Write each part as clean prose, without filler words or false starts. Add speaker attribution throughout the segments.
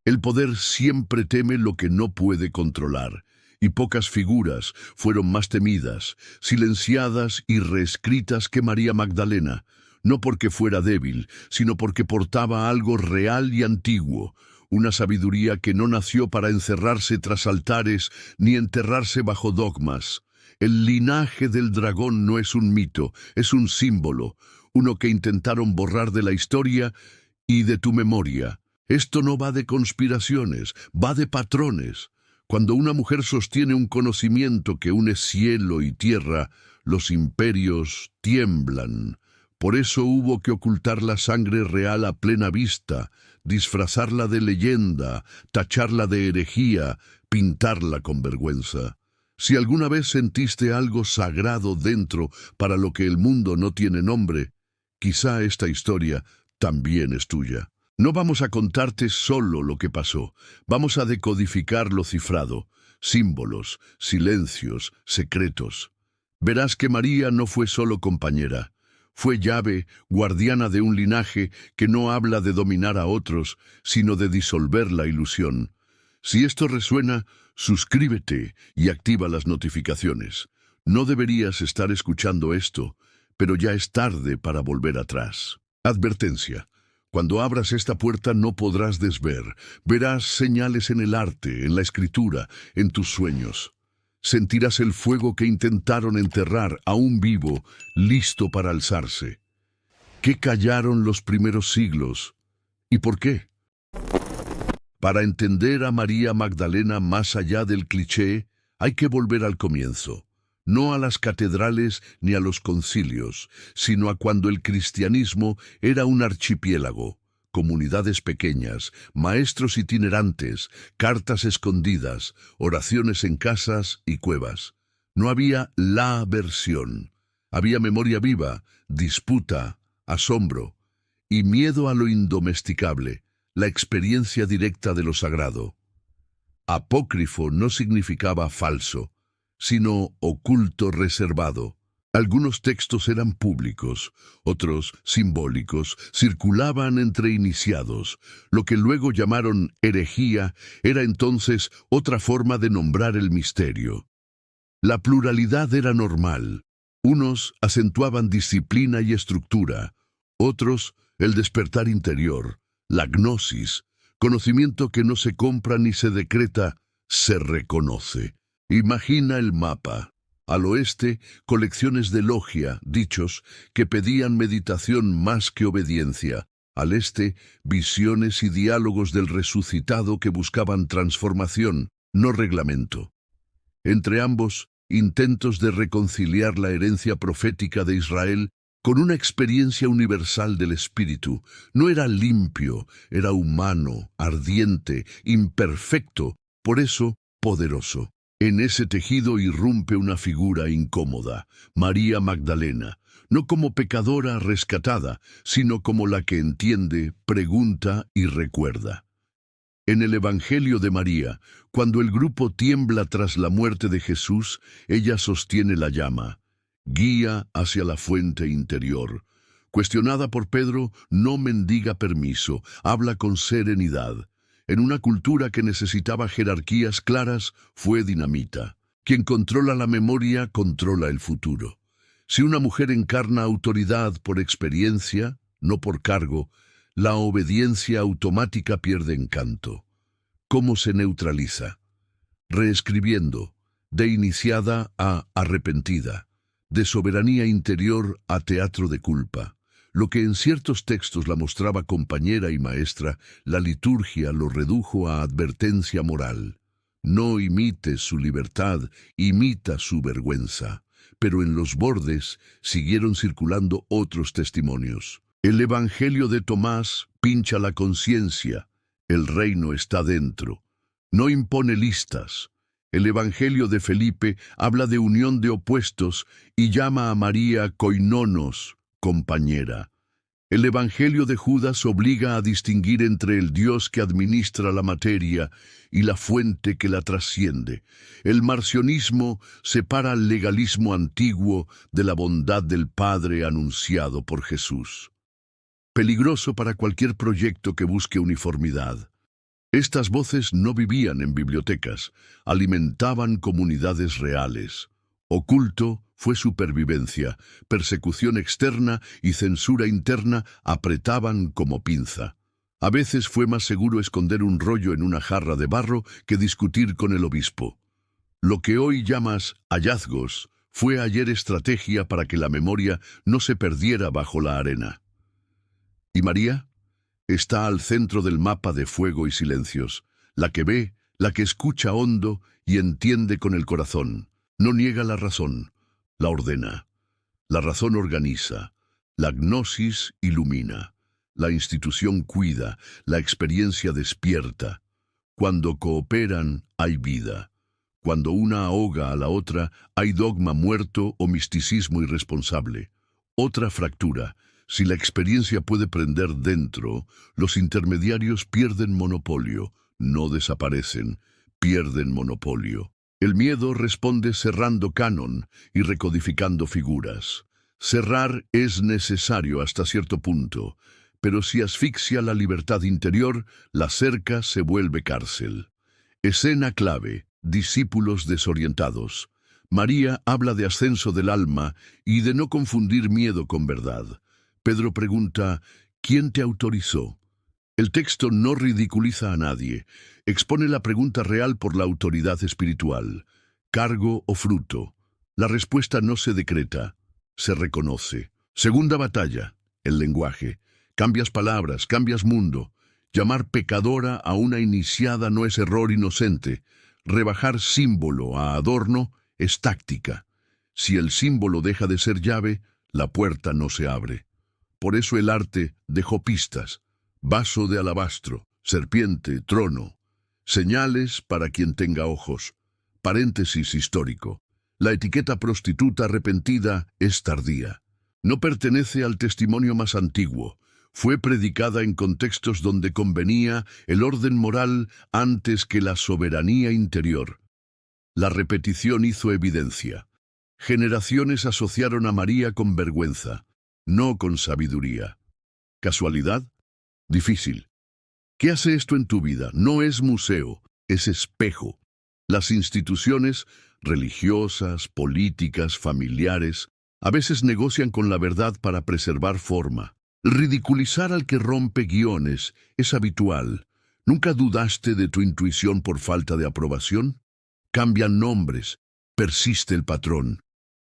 Speaker 1: El poder siempre teme lo que no puede controlar, y pocas figuras fueron más temidas, silenciadas y reescritas que María Magdalena, no porque fuera débil, sino porque portaba algo real y antiguo, una sabiduría que no nació para encerrarse tras altares ni enterrarse bajo dogmas. El linaje del dragón no es un mito, es un símbolo, uno que intentaron borrar de la historia y de tu memoria. Esto no va de conspiraciones, va de patrones. Cuando una mujer sostiene un conocimiento que une cielo y tierra, los imperios tiemblan. Por eso hubo que ocultar la sangre real a plena vista, disfrazarla de leyenda, tacharla de herejía, pintarla con vergüenza. Si alguna vez sentiste algo sagrado dentro para lo que el mundo no tiene nombre, quizá esta historia también es tuya. No vamos a contarte solo lo que pasó, vamos a decodificar lo cifrado, símbolos, silencios, secretos. Verás que María no fue solo compañera, fue llave, guardiana de un linaje que no habla de dominar a otros, sino de disolver la ilusión. Si esto resuena, suscríbete y activa las notificaciones. No deberías estar escuchando esto, pero ya es tarde para volver atrás. Advertencia. Cuando abras esta puerta no podrás desver. Verás señales en el arte, en la escritura, en tus sueños. Sentirás el fuego que intentaron enterrar, aún vivo, listo para alzarse. ¿Qué callaron los primeros siglos? ¿Y por qué? Para entender a María Magdalena más allá del cliché, hay que volver al comienzo. No a las catedrales ni a los concilios, sino a cuando el cristianismo era un archipiélago, comunidades pequeñas, maestros itinerantes, cartas escondidas, oraciones en casas y cuevas. No había la versión. Había memoria viva, disputa, asombro y miedo a lo indomesticable, la experiencia directa de lo sagrado. Apócrifo no significaba falso, sino oculto, reservado. Algunos textos eran públicos, otros simbólicos, circulaban entre iniciados. Lo que luego llamaron herejía era entonces otra forma de nombrar el misterio. La pluralidad era normal. Unos acentuaban disciplina y estructura, otros el despertar interior, la gnosis, conocimiento que no se compra ni se decreta, se reconoce. Imagina el mapa. Al oeste, colecciones de logia, dichos, que pedían meditación más que obediencia. Al este, visiones y diálogos del resucitado que buscaban transformación, no reglamento. Entre ambos, intentos de reconciliar la herencia profética de Israel con una experiencia universal del espíritu. No era limpio, era humano, ardiente, imperfecto, por eso poderoso. En ese tejido irrumpe una figura incómoda, María Magdalena, no como pecadora rescatada, sino como la que entiende, pregunta y recuerda. En el Evangelio de María, cuando el grupo tiembla tras la muerte de Jesús, ella sostiene la llama, guía hacia la fuente interior. Cuestionada por Pedro, no mendiga permiso, habla con serenidad. En una cultura que necesitaba jerarquías claras, fue dinamita. Quien controla la memoria, controla el futuro. Si una mujer encarna autoridad por experiencia, no por cargo, la obediencia automática pierde encanto. ¿Cómo se neutraliza? Reescribiendo, de iniciada a arrepentida, de soberanía interior a teatro de culpa. Lo que en ciertos textos la mostraba compañera y maestra, la liturgia lo redujo a advertencia moral. No imites su libertad, imita su vergüenza. Pero en los bordes siguieron circulando otros testimonios. El Evangelio de Tomás pincha la conciencia. El reino está dentro. No impone listas. El Evangelio de Felipe habla de unión de opuestos y llama a María koinonos, compañera. El Evangelio de Judas obliga a distinguir entre el Dios que administra la materia y la fuente que la trasciende. El marcionismo separa al legalismo antiguo de la bondad del Padre anunciado por Jesús. Peligroso para cualquier proyecto que busque uniformidad. Estas voces no vivían en bibliotecas, alimentaban comunidades reales. Oculto fue supervivencia, persecución externa y censura interna apretaban como pinza. A veces fue más seguro esconder un rollo en una jarra de barro que discutir con el obispo. Lo que hoy llamas hallazgos fue ayer estrategia para que la memoria no se perdiera bajo la arena. ¿Y María? Está al centro del mapa de fuego y silencios, la que ve, la que escucha hondo y entiende con el corazón. No niega la razón, la ordena. La razón organiza, la gnosis ilumina, la institución cuida, la experiencia despierta. Cuando cooperan, hay vida. Cuando una ahoga a la otra, hay dogma muerto o misticismo irresponsable. Otra fractura. Si la experiencia puede prender dentro, los intermediarios pierden monopolio, no desaparecen, pierden monopolio. El miedo responde cerrando canon y recodificando figuras. Cerrar es necesario hasta cierto punto, pero si asfixia la libertad interior, la cerca se vuelve cárcel. Escena clave: discípulos desorientados. María habla de ascenso del alma y de no confundir miedo con verdad. Pedro pregunta, ¿quién te autorizó? El texto no ridiculiza a nadie, expone la pregunta real por la autoridad espiritual. ¿Cargo o fruto? La respuesta no se decreta, se reconoce. Segunda batalla, el lenguaje. Cambias palabras, cambias mundo. Llamar pecadora a una iniciada no es error inocente. Rebajar símbolo a adorno es táctica. Si el símbolo deja de ser llave, la puerta no se abre. Por eso el arte dejó pistas: vaso de alabastro, serpiente, trono, señales para quien tenga ojos. Paréntesis histórico. La etiqueta prostituta arrepentida es tardía. No pertenece al testimonio más antiguo. Fue predicada en contextos donde convenía el orden moral antes que la soberanía interior. La repetición hizo evidencia. Generaciones asociaron a María con vergüenza, no con sabiduría. ¿Casualidad? Difícil. ¿Qué hace esto en tu vida? No es museo, es espejo. Las instituciones, religiosas, políticas, familiares, a veces negocian con la verdad para preservar forma. Ridiculizar al que rompe guiones es habitual. ¿Nunca dudaste de tu intuición por falta de aprobación? Cambian nombres, persiste el patrón.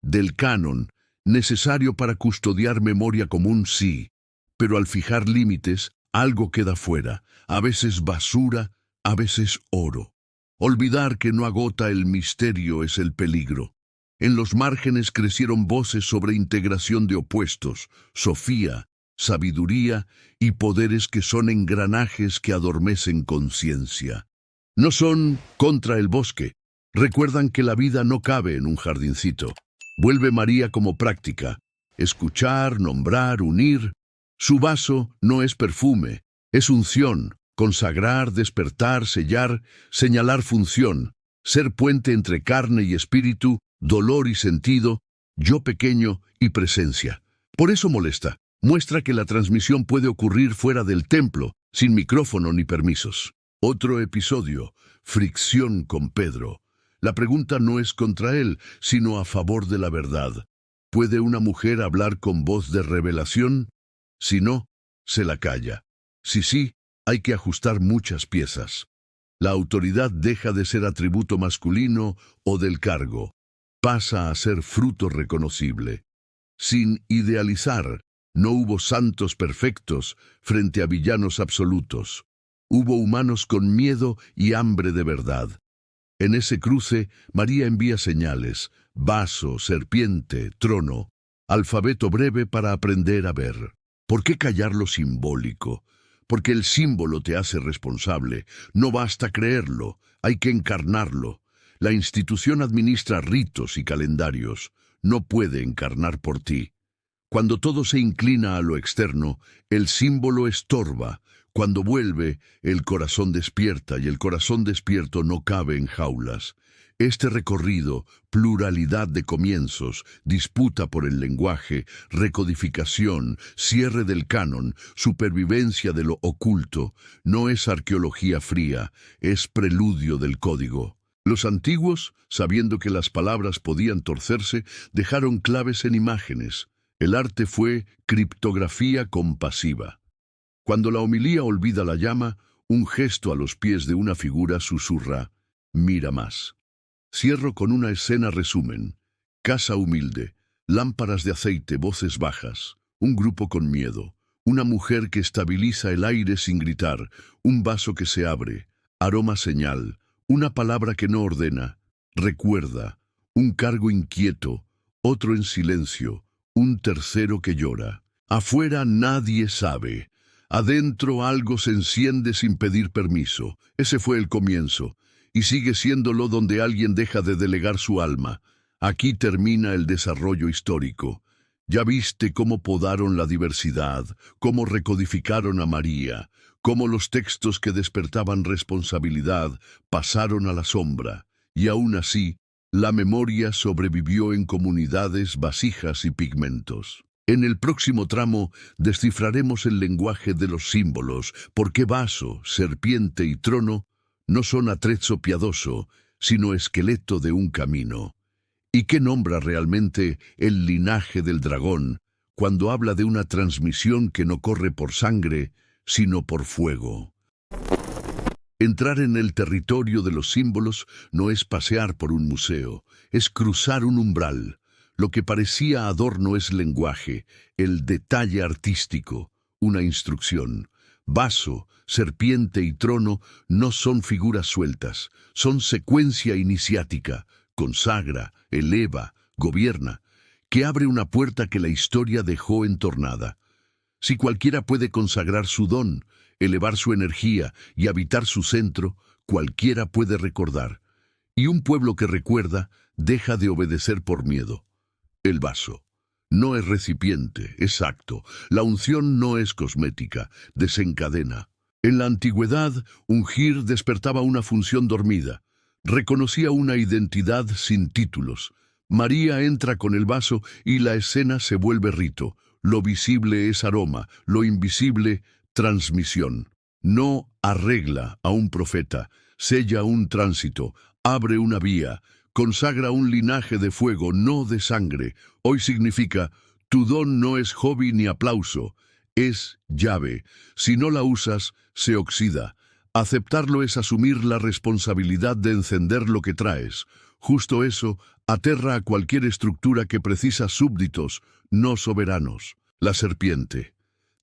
Speaker 1: Del canon, necesario para custodiar memoria común, sí, pero al fijar límites, algo queda fuera, a veces basura, a veces oro. Olvidar que no agota el misterio es el peligro. En los márgenes crecieron voces sobre integración de opuestos, sofía, sabiduría y poderes que son engranajes que adormecen conciencia. No son contra el bosque, recuerdan que la vida no cabe en un jardincito. Vuelve María como práctica: escuchar, nombrar, unir. Su vaso no es perfume, es unción, consagrar, despertar, sellar, señalar función, ser puente entre carne y espíritu, dolor y sentido, yo pequeño y presencia. Por eso molesta, muestra que la transmisión puede ocurrir fuera del templo, sin micrófono ni permisos. Otro episodio, fricción con Pedro. La pregunta no es contra él, sino a favor de la verdad. ¿Puede una mujer hablar con voz de revelación? Si no, se la calla. Si sí, hay que ajustar muchas piezas. La autoridad deja de ser atributo masculino o del cargo. Pasa a ser fruto reconocible. Sin idealizar, no hubo santos perfectos frente a villanos absolutos. Hubo humanos con miedo y hambre de verdad. En ese cruce, María envía señales: vaso, serpiente, trono, alfabeto breve para aprender a ver. ¿Por qué callar lo simbólico? Porque el símbolo te hace responsable. No basta creerlo, hay que encarnarlo. La institución administra ritos y calendarios. No puede encarnar por ti. Cuando todo se inclina a lo externo, el símbolo estorba. Cuando vuelve, el corazón despierta, y el corazón despierto no cabe en jaulas. Este recorrido, pluralidad de comienzos, disputa por el lenguaje, recodificación, cierre del canon, supervivencia de lo oculto, no es arqueología fría, es preludio del código. Los antiguos, sabiendo que las palabras podían torcerse, dejaron claves en imágenes. El arte fue criptografía compasiva. Cuando la homilía olvida la llama, un gesto a los pies de una figura susurra, mira más. Cierro con una escena resumen. Casa humilde, lámparas de aceite, voces bajas, un grupo con miedo, una mujer que estabiliza el aire sin gritar, un vaso que se abre, aroma señal, una palabra que no ordena, recuerda, un cargo inquieto, otro en silencio, un tercero que llora. Afuera nadie sabe. Adentro algo se enciende sin pedir permiso. Ese fue el comienzo. Y sigue siéndolo donde alguien deja de delegar su alma. Aquí termina el desarrollo histórico. Ya viste cómo podaron la diversidad, cómo recodificaron a María, cómo los textos que despertaban responsabilidad pasaron a la sombra. Y aún así, la memoria sobrevivió en comunidades, vasijas y pigmentos. En el próximo tramo descifraremos el lenguaje de los símbolos, porque vaso, serpiente y trono no son atrezzo piadoso, sino esqueleto de un camino. ¿Y qué nombra realmente el linaje del dragón cuando habla de una transmisión que no corre por sangre, sino por fuego? Entrar en el territorio de los símbolos no es pasear por un museo, es cruzar un umbral. Lo que parecía adorno es lenguaje, el detalle artístico, una instrucción. Vaso, serpiente y trono no son figuras sueltas, son secuencia iniciática, consagra, eleva, gobierna, que abre una puerta que la historia dejó entornada. Si cualquiera puede consagrar su don, elevar su energía y habitar su centro, cualquiera puede recordar. Y un pueblo que recuerda deja de obedecer por miedo. El vaso no es recipiente, es acto. La unción no es cosmética, desencadena. En la antigüedad, ungir despertaba una función dormida. Reconocía una identidad sin títulos. María entra con el vaso y la escena se vuelve rito. Lo visible es aroma, lo invisible, transmisión. No arregla a un profeta, sella un tránsito, abre una vía, consagra un linaje de fuego, no de sangre. Hoy significa, tu don no es hobby ni aplauso, es llave. Si no la usas, se oxida. Aceptarlo es asumir la responsabilidad de encender lo que traes. Justo eso aterra a cualquier estructura que precisa súbditos, no soberanos. La serpiente.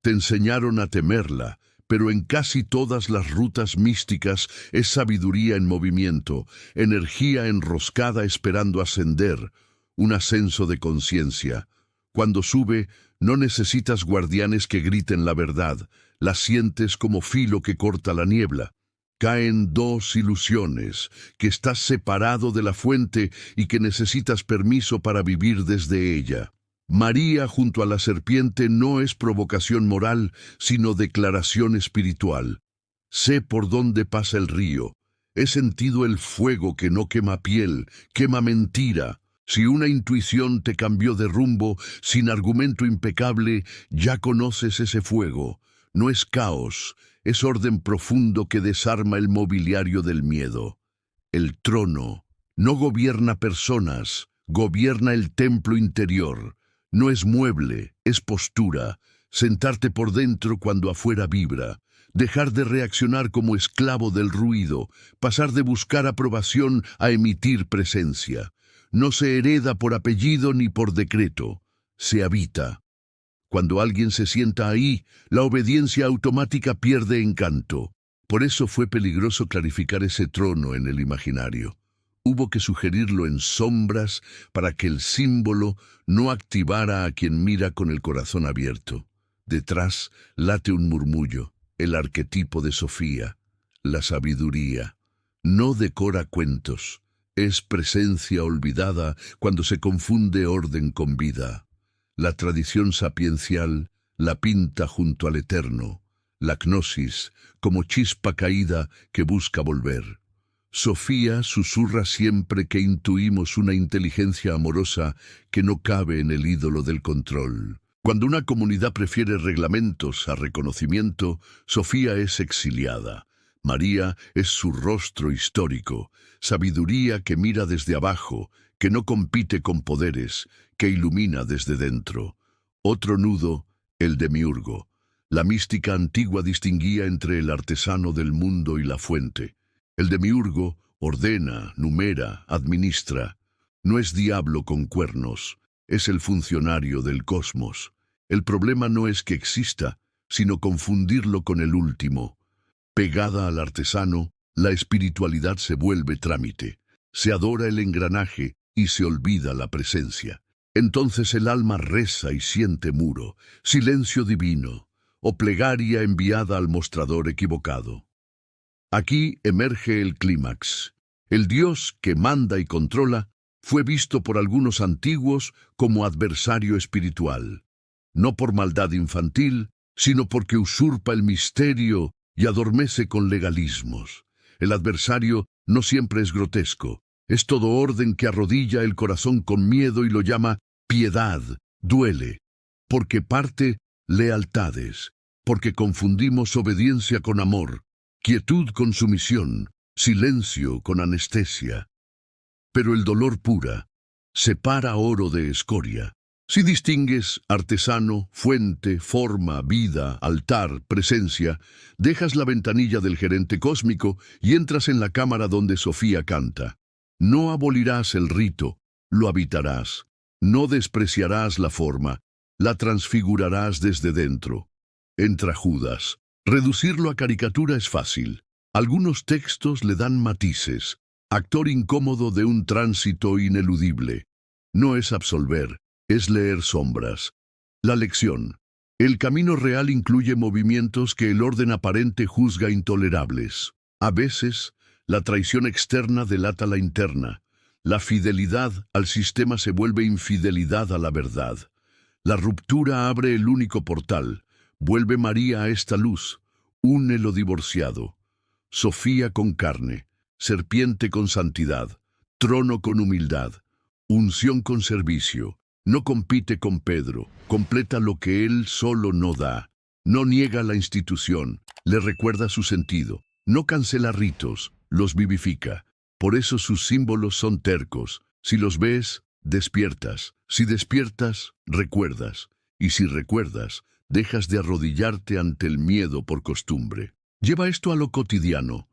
Speaker 1: Te enseñaron a temerla, pero en casi todas las rutas místicas es sabiduría en movimiento, energía enroscada esperando ascender, un ascenso de conciencia. Cuando sube, no necesitas guardianes que griten la verdad, la sientes como filo que corta la niebla. Caen dos ilusiones, que estás separado de la fuente y que necesitas permiso para vivir desde ella. María junto a la serpiente no es provocación moral, sino declaración espiritual. Sé por dónde pasa el río. He sentido el fuego que no quema piel, quema mentira. Si una intuición te cambió de rumbo, sin argumento impecable, ya conoces ese fuego. No es caos, es orden profundo que desarma el mobiliario del miedo. El trono no gobierna personas, gobierna el templo interior. No es mueble, es postura, sentarte por dentro cuando afuera vibra, dejar de reaccionar como esclavo del ruido, pasar de buscar aprobación a emitir presencia. No se hereda por apellido ni por decreto, se habita. Cuando alguien se sienta ahí, la obediencia automática pierde encanto. Por eso fue peligroso clarificar ese trono en el imaginario. Hubo que sugerirlo en sombras para que el símbolo no activara a quien mira con el corazón abierto. Detrás late un murmullo, el arquetipo de Sofía, la sabiduría. No decora cuentos, es presencia olvidada cuando se confunde orden con vida. La tradición sapiencial la pinta junto al eterno, la gnosis como chispa caída que busca volver. Sofía susurra siempre que intuimos una inteligencia amorosa que no cabe en el ídolo del control. Cuando una comunidad prefiere reglamentos a reconocimiento, Sofía es exiliada. María es su rostro histórico, sabiduría que mira desde abajo, que no compite con poderes, que ilumina desde dentro. Otro nudo, el demiurgo. La mística antigua distinguía entre el artesano del mundo y la fuente. El demiurgo ordena, numera, administra. No es diablo con cuernos, es el funcionario del cosmos. El problema no es que exista, sino confundirlo con el último. Pegada al artesano, la espiritualidad se vuelve trámite. Se adora el engranaje y se olvida la presencia. Entonces el alma reza y siente muro, silencio divino, o plegaria enviada al mostrador equivocado. Aquí emerge el clímax. El Dios que manda y controla fue visto por algunos antiguos como adversario espiritual, no por maldad infantil, sino porque usurpa el misterio y adormece con legalismos. El adversario no siempre es grotesco, es todo orden que arrodilla el corazón con miedo y lo llama piedad, duele, porque parte lealtades, porque confundimos obediencia con amor, quietud con sumisión, silencio con anestesia. Pero el dolor pura separa oro de escoria. Si distingues artesano, fuente, forma, vida, altar, presencia, dejas la ventanilla del gerente cósmico y entras en la cámara donde Sofía canta. No abolirás el rito, lo habitarás. No despreciarás la forma, la transfigurarás desde dentro. Entra Judas. Reducirlo a caricatura es fácil. Algunos textos le dan matices. Actor incómodo de un tránsito ineludible. No es absolver, es leer sombras. La lección. El camino real incluye movimientos que el orden aparente juzga intolerables. A veces, la traición externa delata la interna. La fidelidad al sistema se vuelve infidelidad a la verdad. La ruptura abre el único portal. Vuelve María a esta luz. Une lo divorciado. Sofía con carne. Serpiente con santidad. Trono con humildad. Unción con servicio. No compite con Pedro. Completa lo que él solo no da. No niega la institución. Le recuerda su sentido. No cancela ritos. Los vivifica. Por eso sus símbolos son tercos. Si los ves, despiertas. Si despiertas, recuerdas. Y si recuerdas, dejas de arrodillarte ante el miedo por costumbre. Lleva esto a lo cotidiano.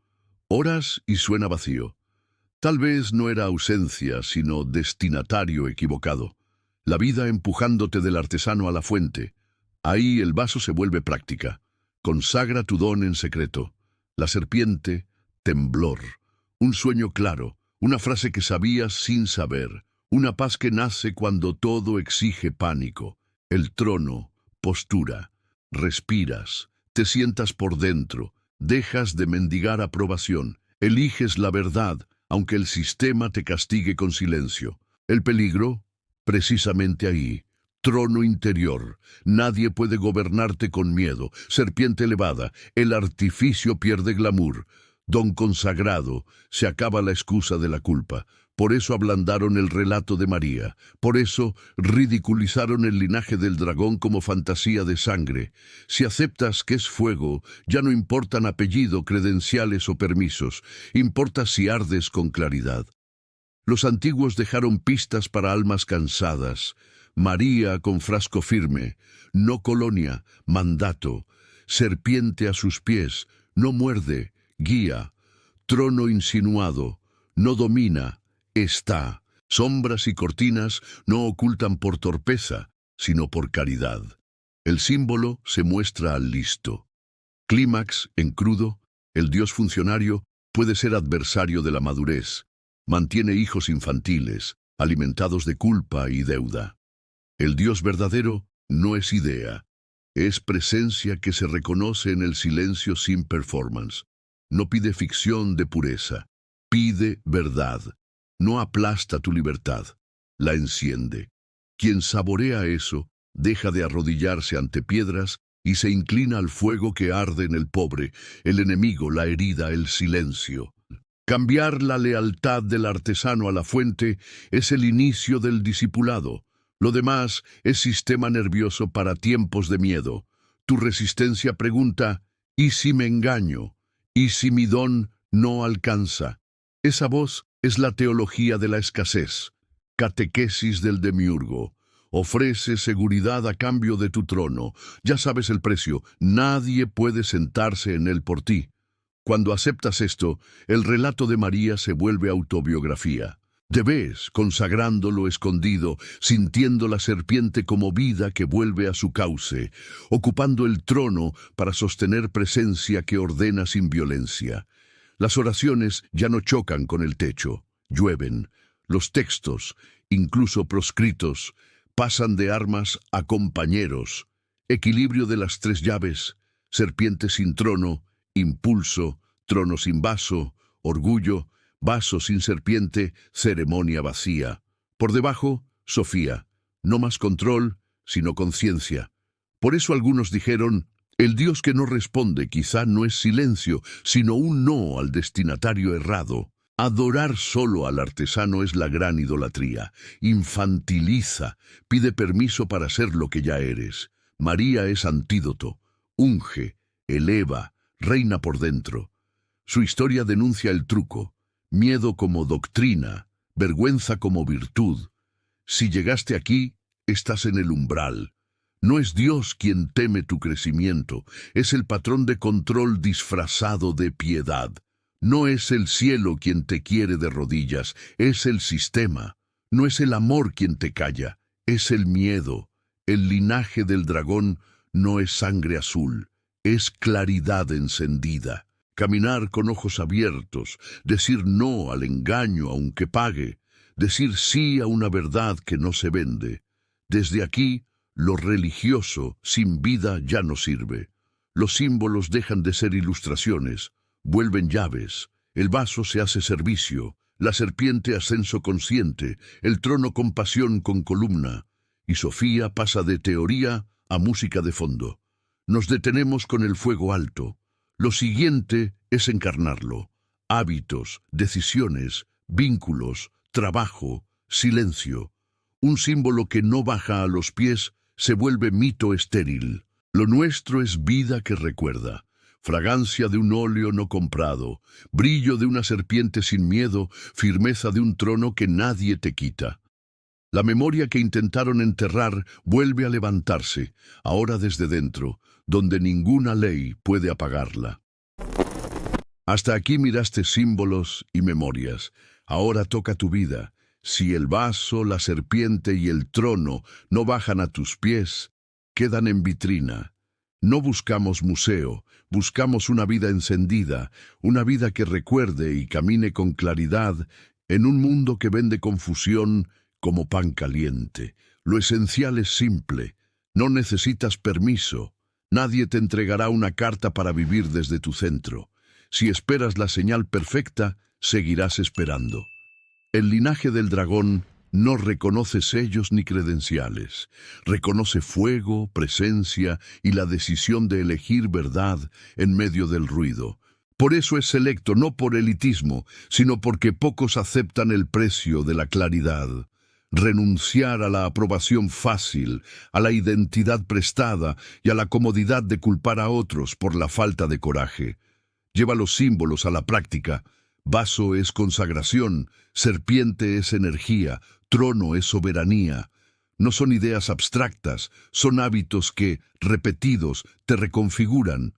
Speaker 1: Oras y suena vacío. Tal vez no era ausencia, sino destinatario equivocado. La vida empujándote del artesano a la fuente. Ahí el vaso se vuelve práctica. Consagra tu don en secreto. La serpiente, temblor. Un sueño claro, una frase que sabías sin saber, una paz que nace cuando todo exige pánico. El trono, postura, respiras, te sientas por dentro, dejas de mendigar aprobación, eliges la verdad, aunque el sistema te castigue con silencio. El peligro, precisamente ahí. Trono interior, nadie puede gobernarte con miedo, serpiente elevada, el artificio pierde glamour. Don consagrado, se acaba la excusa de la culpa. Por eso ablandaron el relato de María. Por eso ridiculizaron el linaje del dragón como fantasía de sangre. Si aceptas que es fuego, ya no importan apellido, credenciales o permisos. Importa si ardes con claridad. Los antiguos dejaron pistas para almas cansadas. María con frasco firme. No colonia, mandato. Serpiente a sus pies. No muerde. Guía, trono insinuado, no domina, está. Sombras y cortinas no ocultan por torpeza, sino por caridad. El símbolo se muestra al listo. Clímax, en crudo, el dios funcionario puede ser adversario de la madurez. Mantiene hijos infantiles, alimentados de culpa y deuda. El dios verdadero no es idea, es presencia que se reconoce en el silencio sin performance. No pide ficción de pureza, pide verdad. No aplasta tu libertad, la enciende. Quien saborea eso, deja de arrodillarse ante piedras y se inclina al fuego que arde en el pobre, el enemigo, la herida, el silencio. Cambiar la lealtad del artesano a la fuente es el inicio del discipulado. Lo demás es sistema nervioso para tiempos de miedo. Tu resistencia pregunta, ¿y si me engaño? ¿Y si mi don no alcanza? Esa voz es la teología de la escasez. Catequesis del demiurgo. Ofrece seguridad a cambio de tu trono. Ya sabes el precio. Nadie puede sentarse en él por ti. Cuando aceptas esto, el relato de María se vuelve autobiografía. Te ves consagrando lo escondido, sintiendo la serpiente como vida que vuelve a su cauce, ocupando el trono para sostener presencia que ordena sin violencia. Las oraciones ya no chocan con el techo, llueven. Los textos, incluso proscritos, pasan de armas a compañeros. Equilibrio de las tres llaves, serpiente sin trono, impulso, trono sin vaso, orgullo, vaso sin serpiente, ceremonia vacía. Por debajo, Sofía, no más control, sino conciencia. Por eso algunos dijeron, el Dios que no responde quizá no es silencio, sino un no al destinatario errado. Adorar solo al artesano es la gran idolatría. Infantiliza, pide permiso para ser lo que ya eres. María es antídoto, unge, eleva, reina por dentro. Su historia denuncia el truco, miedo como doctrina, vergüenza como virtud. Si llegaste aquí, estás en el umbral. No es Dios quien teme tu crecimiento, es el patrón de control disfrazado de piedad. No es el cielo quien te quiere de rodillas, es el sistema. No es el amor quien te calla, es el miedo. El linaje del dragón no es sangre azul, es claridad encendida. Caminar con ojos abiertos, decir no al engaño aunque pague, decir sí a una verdad que no se vende. Desde aquí, lo religioso sin vida ya no sirve. Los símbolos dejan de ser ilustraciones, vuelven llaves. El vaso se hace servicio, la serpiente ascenso consciente, el trono compasión con columna. Y Sofía pasa de teoría a música de fondo. Nos detenemos con el fuego alto. Lo siguiente es encarnarlo. Hábitos, decisiones, vínculos, trabajo, silencio. Un símbolo que no baja a los pies se vuelve mito estéril. Lo nuestro es vida que recuerda, fragancia de un óleo no comprado, brillo de una serpiente sin miedo, firmeza de un trono que nadie te quita. La memoria que intentaron enterrar vuelve a levantarse, ahora desde dentro, donde ninguna ley puede apagarla. Hasta aquí miraste símbolos y memorias. Ahora toca tu vida. Si el vaso, la serpiente y el trono no bajan a tus pies, quedan en vitrina. No buscamos museo, buscamos una vida encendida, una vida que recuerde y camine con claridad en un mundo que vende confusión como pan caliente. Lo esencial es simple, no necesitas permiso. Nadie te entregará una carta para vivir desde tu centro. Si esperas la señal perfecta, seguirás esperando. El linaje del dragón no reconoce sellos ni credenciales. Reconoce fuego, presencia y la decisión de elegir verdad en medio del ruido. Por eso es selecto, no por elitismo, sino porque pocos aceptan el precio de la claridad. Renunciar a la aprobación fácil, a la identidad prestada y a la comodidad de culpar a otros por la falta de coraje. Lleva los símbolos a la práctica. Vaso es consagración, serpiente es energía, trono es soberanía. No son ideas abstractas, son hábitos que, repetidos, te reconfiguran.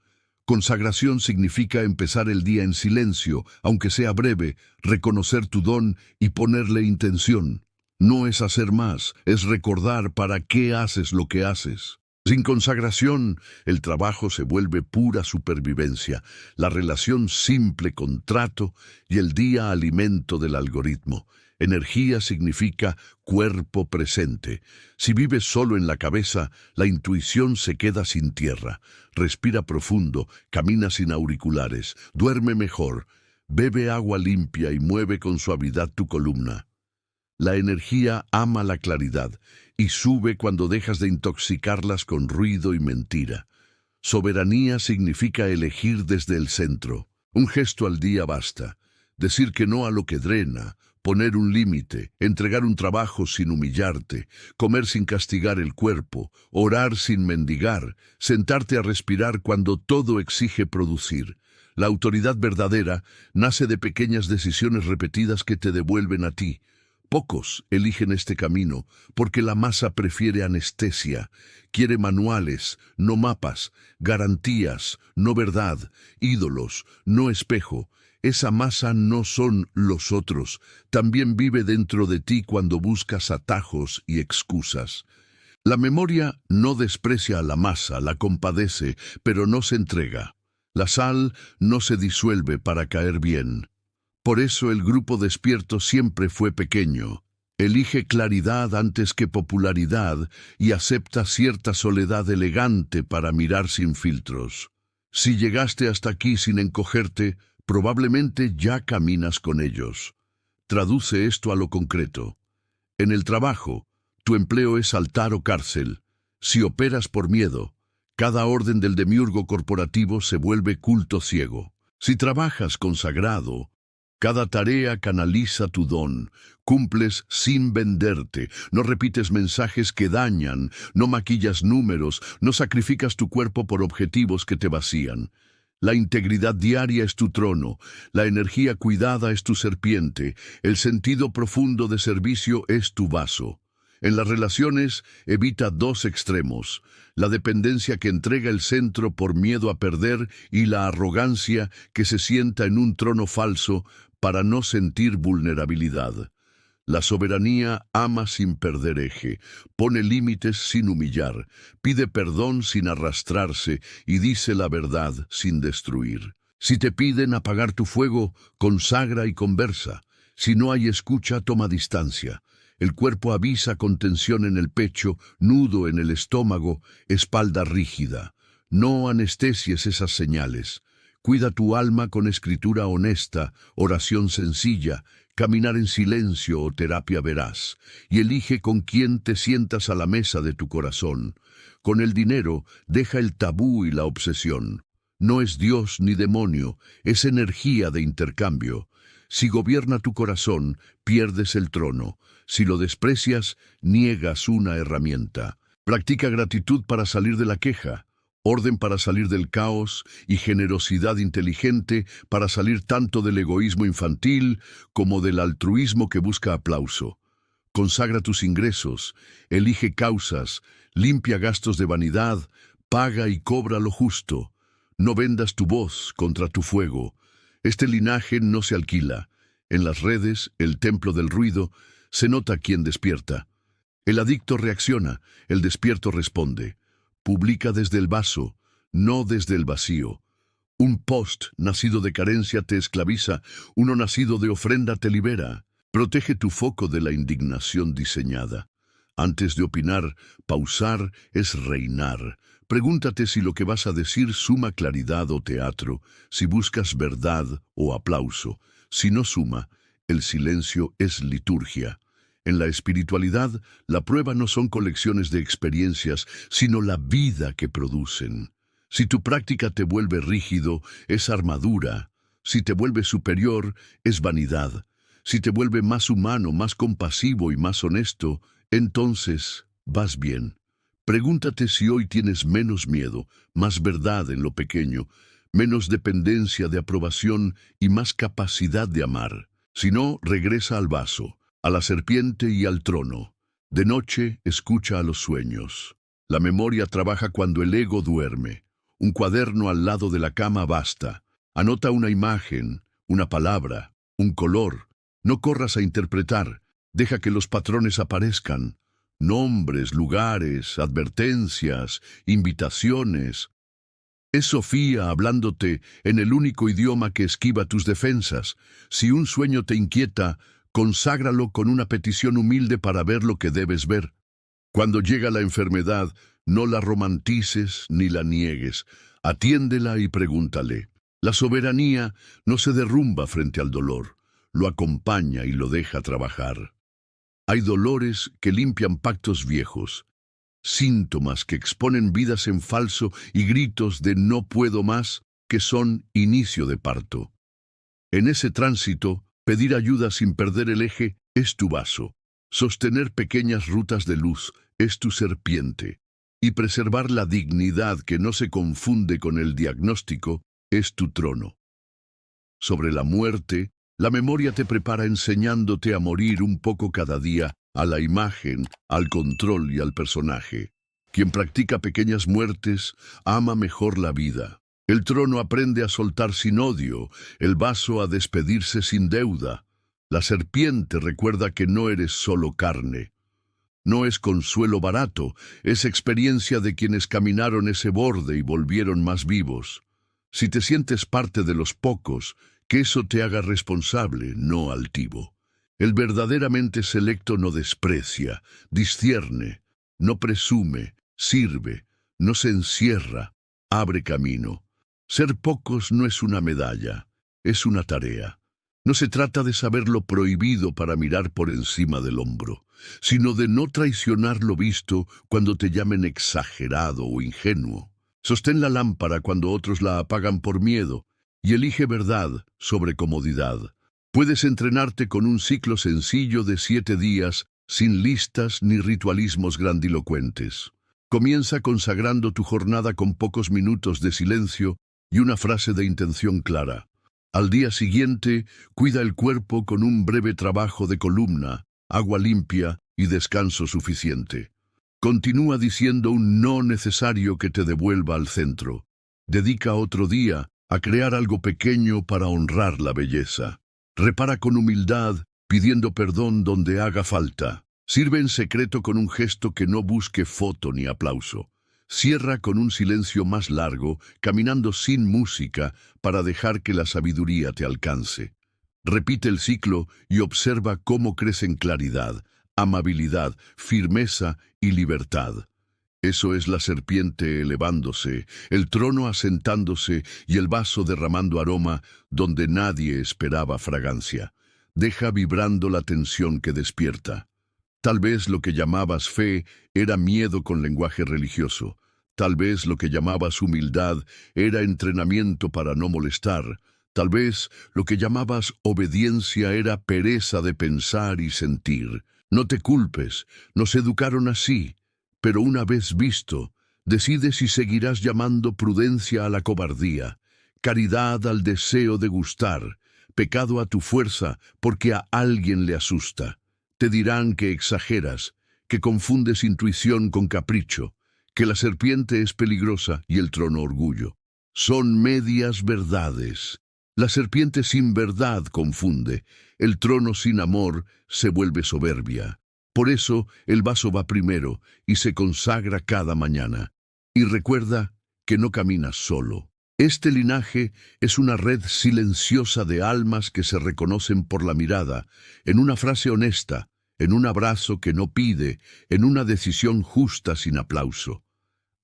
Speaker 1: Consagración significa empezar el día en silencio, aunque sea breve, reconocer tu don y ponerle intención. No es hacer más, es recordar para qué haces lo que haces. Sin consagración, el trabajo se vuelve pura supervivencia, la relación simple contrato y el día alimento del algoritmo. Energía significa cuerpo presente. Si vives solo en la cabeza, la intuición se queda sin tierra. Respira profundo, camina sin auriculares, duerme mejor, bebe agua limpia y mueve con suavidad tu columna. La energía ama la claridad y sube cuando dejas de intoxicarlas con ruido y mentira. Soberanía significa elegir desde el centro. Un gesto al día basta. decir que no a lo que drena, poner un límite, entregar un trabajo sin humillarte, comer sin castigar el cuerpo, orar sin mendigar, sentarte a respirar cuando todo exige producir. La autoridad verdadera nace de pequeñas decisiones repetidas que te devuelven a ti. Pocos eligen este camino porque la masa prefiere anestesia, quiere manuales, no mapas, garantías, no verdad, ídolos, no espejo. Esa masa no son los otros, también vive dentro de ti cuando buscas atajos y excusas. La memoria no desprecia a la masa, la compadece, pero no se entrega. La sal no se disuelve para caer bien. Por eso el grupo despierto siempre fue pequeño. Elige claridad antes que popularidad y acepta cierta soledad elegante para mirar sin filtros. Si llegaste hasta aquí sin encogerte, probablemente ya caminas con ellos. Traduce esto a lo concreto. En el trabajo, tu empleo es altar o cárcel. Si operas por miedo, cada orden del demiurgo corporativo se vuelve culto ciego. Si trabajas consagrado, cada tarea canaliza tu don, cumples sin venderte, no repites mensajes que dañan, no maquillas números, no sacrificas tu cuerpo por objetivos que te vacían. La integridad diaria es tu trono, la energía cuidada es tu serpiente, el sentido profundo de servicio es tu vaso. En las relaciones, evita dos extremos, la dependencia que entrega el centro por miedo a perder y la arrogancia que se sienta en un trono falso para no sentir vulnerabilidad. La soberanía ama sin perder eje, pone límites sin humillar, pide perdón sin arrastrarse y dice la verdad sin destruir. Si te piden apagar tu fuego, consagra y conversa. Si no hay escucha, toma distancia. El cuerpo avisa con tensión en el pecho, nudo en el estómago, espalda rígida. No anestesies esas señales. Cuida tu alma con escritura honesta, oración sencilla, caminar en silencio o terapia veraz. Y elige con quién te sientas a la mesa de tu corazón. Con el dinero, deja el tabú y la obsesión. No es Dios ni demonio, es energía de intercambio. Si gobierna tu corazón, pierdes el trono. Si lo desprecias, niegas una herramienta. Practica gratitud para salir de la queja, orden para salir del caos y generosidad inteligente para salir tanto del egoísmo infantil como del altruismo que busca aplauso. Consagra tus ingresos, elige causas, limpia gastos de vanidad, paga y cobra lo justo. No vendas tu voz contra tu fuego. Este linaje no se alquila. En las redes, el templo del ruido, se nota quién despierta. El adicto reacciona, el despierto responde. Publica desde el vaso, no desde el vacío. Un post nacido de carencia te esclaviza, uno nacido de ofrenda te libera. Protege tu foco de la indignación diseñada. Antes de opinar, pausar es reinar. Pregúntate si lo que vas a decir suma claridad o teatro, si buscas verdad o aplauso. Si no suma, el silencio es liturgia. En la espiritualidad, la prueba no son colecciones de experiencias, sino la vida que producen. Si tu práctica te vuelve rígido, es armadura. Si te vuelve superior, es vanidad. Si te vuelve más humano, más compasivo y más honesto, entonces vas bien. Pregúntate si hoy tienes menos miedo, más verdad en lo pequeño, menos dependencia de aprobación y más capacidad de amar. Si no, regresa al vaso, a la serpiente y al trono. De noche, escucha a los sueños. La memoria trabaja cuando el ego duerme. Un cuaderno al lado de la cama basta. Anota una imagen, una palabra, un color. No corras a interpretar. Deja que los patrones aparezcan. Nombres, lugares, advertencias, invitaciones. Es Sofía hablándote en el único idioma que esquiva tus defensas. Si un sueño te inquieta, conságralo con una petición humilde para ver lo que debes ver. Cuando llega la enfermedad, no la romantices ni la niegues. Atiéndela y pregúntale. La soberanía no se derrumba frente al dolor, lo acompaña y lo deja trabajar. Hay dolores que limpian pactos viejos, síntomas que exponen vidas en falso y gritos de no puedo más que son inicio de parto. En ese tránsito, pedir ayuda sin perder el eje es tu vaso. Sostener pequeñas rutas de luz es tu serpiente. Y preservar la dignidad que no se confunde con el diagnóstico es tu trono. Sobre la muerte, la memoria te prepara enseñándote a morir un poco cada día a la imagen, al control y al personaje. Quien practica pequeñas muertes ama mejor la vida. El trono aprende a soltar sin odio, el vaso a despedirse sin deuda. La serpiente recuerda que no eres solo carne. No es consuelo barato, es experiencia de quienes caminaron ese borde y volvieron más vivos. Si te sientes parte de los pocos, que eso te haga responsable, no altivo. El verdaderamente selecto no desprecia, discierne, no presume, sirve, no se encierra, abre camino. Ser pocos no es una medalla, es una tarea. No se trata de saber lo prohibido para mirar por encima del hombro, sino de no traicionar lo visto cuando te llamen exagerado o ingenuo. Sostén la lámpara cuando otros la apagan por miedo y elige verdad sobre comodidad. Puedes entrenarte con un ciclo sencillo de 7 días, sin listas ni ritualismos grandilocuentes. Comienza consagrando tu jornada con pocos minutos de silencio y una frase de intención clara. Al día siguiente, cuida el cuerpo con un breve trabajo de columna, agua limpia y descanso suficiente. Continúa diciendo un no necesario que te devuelva al centro. Dedica otro día a crear algo pequeño para honrar la belleza. Repara con humildad, pidiendo perdón donde haga falta. Sirve en secreto con un gesto que no busque foto ni aplauso. Cierra con un silencio más largo, caminando sin música, para dejar que la sabiduría te alcance. Repite el ciclo y observa cómo crecen claridad, amabilidad, firmeza y libertad. Eso es la serpiente elevándose, el trono asentándose y el vaso derramando aroma donde nadie esperaba fragancia. Deja vibrando la tensión que despierta. Tal vez lo que llamabas fe era miedo con lenguaje religioso. Tal vez lo que llamabas humildad era entrenamiento para no molestar. Tal vez lo que llamabas obediencia era pereza de pensar y sentir. No te culpes, nos educaron así. Pero una vez visto, decide si seguirás llamando prudencia a la cobardía, caridad al deseo de gustar, pecado a tu fuerza porque a alguien le asusta. Te dirán que exageras, que confundes intuición con capricho, que la serpiente es peligrosa y el trono orgullo. Son medias verdades. La serpiente sin verdad confunde, el trono sin amor se vuelve soberbia. Por eso el vaso va primero y se consagra cada mañana. Y recuerda que no caminas solo. Este linaje es una red silenciosa de almas que se reconocen por la mirada, en una frase honesta, en un abrazo que no pide, en una decisión justa sin aplauso.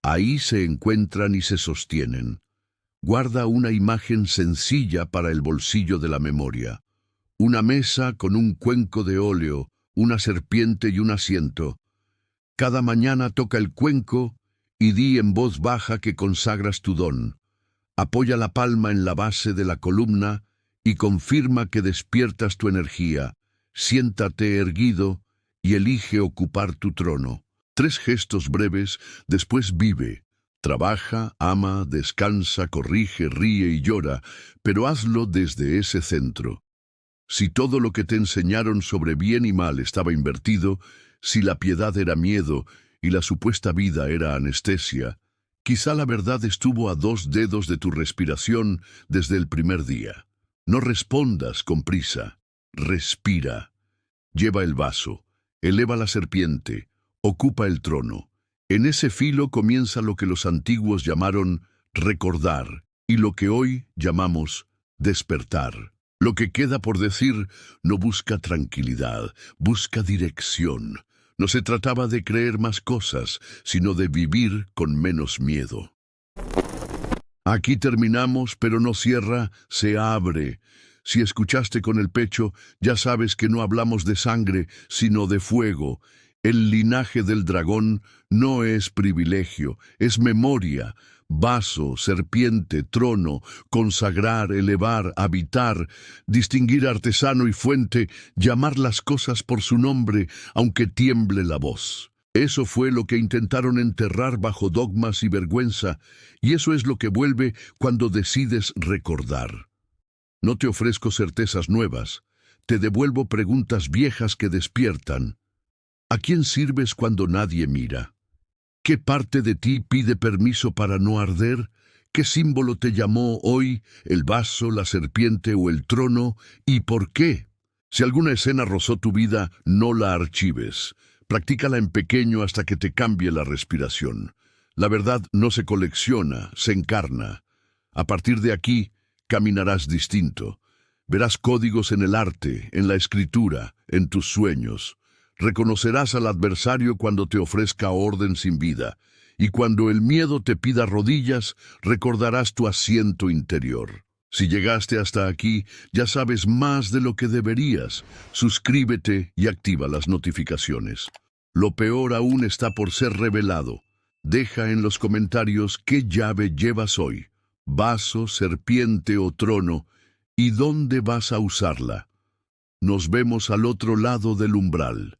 Speaker 1: Ahí se encuentran y se sostienen. Guarda una imagen sencilla para el bolsillo de la memoria. Una mesa con un cuenco de óleo, una serpiente y un asiento. Cada mañana toca el cuenco y di en voz baja que consagras tu don. Apoya la palma en la base de la columna y confirma que despiertas tu energía. Siéntate erguido y elige ocupar tu trono. 3 gestos breves, después vive. Trabaja, ama, descansa, corrige, ríe y llora, pero hazlo desde ese centro. Si todo lo que te enseñaron sobre bien y mal estaba invertido, si la piedad era miedo y la supuesta vida era anestesia, quizá la verdad estuvo a 2 dedos de tu respiración desde el primer día. No respondas con prisa, respira. Lleva el vaso, eleva la serpiente, ocupa el trono. En ese filo comienza lo que los antiguos llamaron recordar y lo que hoy llamamos despertar. Lo que queda por decir no busca tranquilidad, busca dirección. No se trataba de creer más cosas, sino de vivir con menos miedo. Aquí terminamos, pero no cierra, se abre. Si escuchaste con el pecho, ya sabes que no hablamos de sangre, sino de fuego. El linaje del dragón no es privilegio, es memoria, vaso, serpiente, trono, consagrar, elevar, habitar, distinguir artesano y fuente, llamar las cosas por su nombre, aunque tiemble la voz. Eso fue lo que intentaron enterrar bajo dogmas y vergüenza, y eso es lo que vuelve cuando decides recordar. No te ofrezco certezas nuevas, te devuelvo preguntas viejas que despiertan. ¿A quién sirves cuando nadie mira? ¿Qué parte de ti pide permiso para no arder? ¿Qué símbolo te llamó hoy, el vaso, la serpiente o el trono? ¿Y por qué? Si alguna escena rozó tu vida, no la archives. Practícala en pequeño hasta que te cambie la respiración. La verdad no se colecciona, se encarna. A partir de aquí, caminarás distinto. Verás códigos en el arte, en la escritura, en tus sueños. Reconocerás al adversario cuando te ofrezca orden sin vida, y cuando el miedo te pida rodillas, recordarás tu asiento interior. Si llegaste hasta aquí, ya sabes más de lo que deberías. Suscríbete y activa las notificaciones. Lo peor aún está por ser revelado. Deja en los comentarios qué llave llevas hoy, vaso, serpiente o trono, y dónde vas a usarla. Nos vemos al otro lado del umbral.